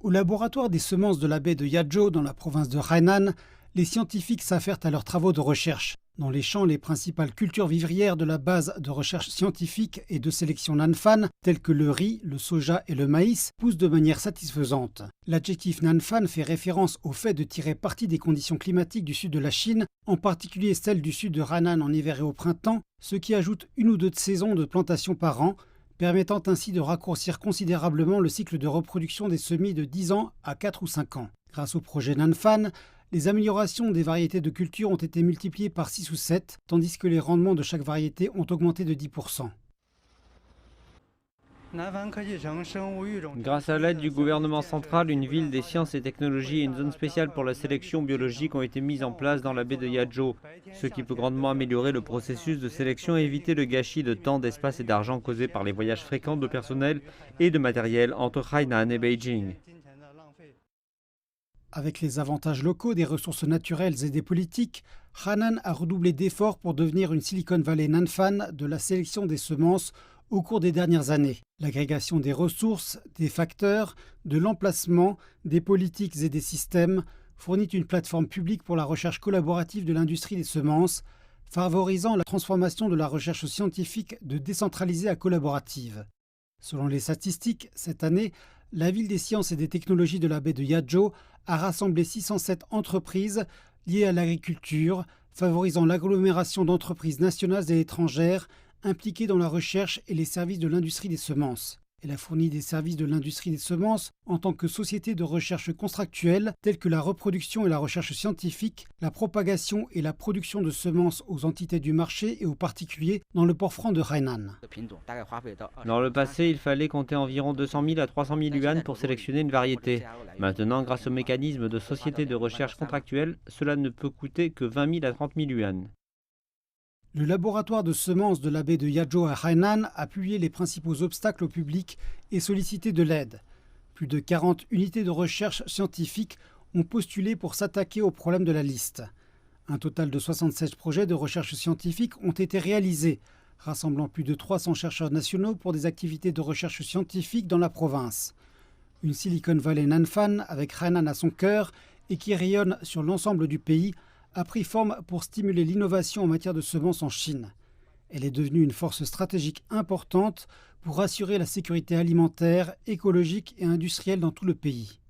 Au laboratoire des semences de la baie de Yazhou dans la province de Hainan, les scientifiques s'affairent à leurs travaux de recherche. Dans les champs, les principales cultures vivrières de la base de recherche scientifique et de sélection Nanfan, telles que le riz, le soja et le maïs, poussent de manière satisfaisante. L'adjectif Nanfan fait référence au fait de tirer parti des conditions climatiques du sud de la Chine, en particulier celles du sud de Hainan en hiver et au printemps, ce qui ajoute une ou deux saisons de plantation par an, permettant ainsi de raccourcir considérablement le cycle de reproduction des semis de 10 ans à 4 ou 5 ans. Grâce au projet Nanfan, les améliorations des variétés de culture ont été multipliées par 6 ou 7, tandis que les rendements de chaque variété ont augmenté de 10%. Grâce à l'aide du gouvernement central, une ville des sciences et technologies et une zone spéciale pour la sélection biologique ont été mises en place dans la baie de Yazhou, ce qui peut grandement améliorer le processus de sélection et éviter le gâchis de temps, d'espace et d'argent causé par les voyages fréquents de personnel et de matériel entre Hainan et Beijing. Avec les avantages locaux, des ressources naturelles et des politiques, Hainan a redoublé d'efforts pour devenir une Silicon Valley Nanfan de la sélection des semences au cours des dernières années. L'agrégation des ressources, des facteurs, de l'emplacement, des politiques et des systèmes fournit une plateforme publique pour la recherche collaborative de l'industrie des semences, favorisant la transformation de la recherche scientifique de décentralisée à collaborative. Selon les statistiques, cette année, la ville des sciences et des technologies de la baie de Yazhou a rassemblé 607 entreprises liées à l'agriculture, favorisant l'agglomération d'entreprises nationales et étrangères impliquées dans la recherche et les services de l'industrie des semences. Elle a fourni des services de l'industrie des semences en tant que société de recherche contractuelle telles que la reproduction et la recherche scientifique, la propagation et la production de semences aux entités du marché et aux particuliers dans le port franc de Hainan. Dans le passé, il fallait compter environ 200 000 à 300 000 yuan pour sélectionner une variété. Maintenant, grâce au mécanisme de société de recherche contractuelle, cela ne peut coûter que 20 000 à 30 000 yuan. Le laboratoire de semences de la baie de Yazhou à Hainan a publié les principaux obstacles au public et sollicité de l'aide. Plus de 40 unités de recherche scientifique ont postulé pour s'attaquer aux problèmes de la liste. Un total de 76 projets de recherche scientifique ont été réalisés, rassemblant plus de 300 chercheurs nationaux pour des activités de recherche scientifique dans la province. Une Silicon Valley Nanfan avec Hainan à son cœur et qui rayonne sur l'ensemble du pays a pris forme pour stimuler l'innovation en matière de semences en Chine. Elle est devenue une force stratégique importante pour assurer la sécurité alimentaire, écologique et industrielle dans tout le pays.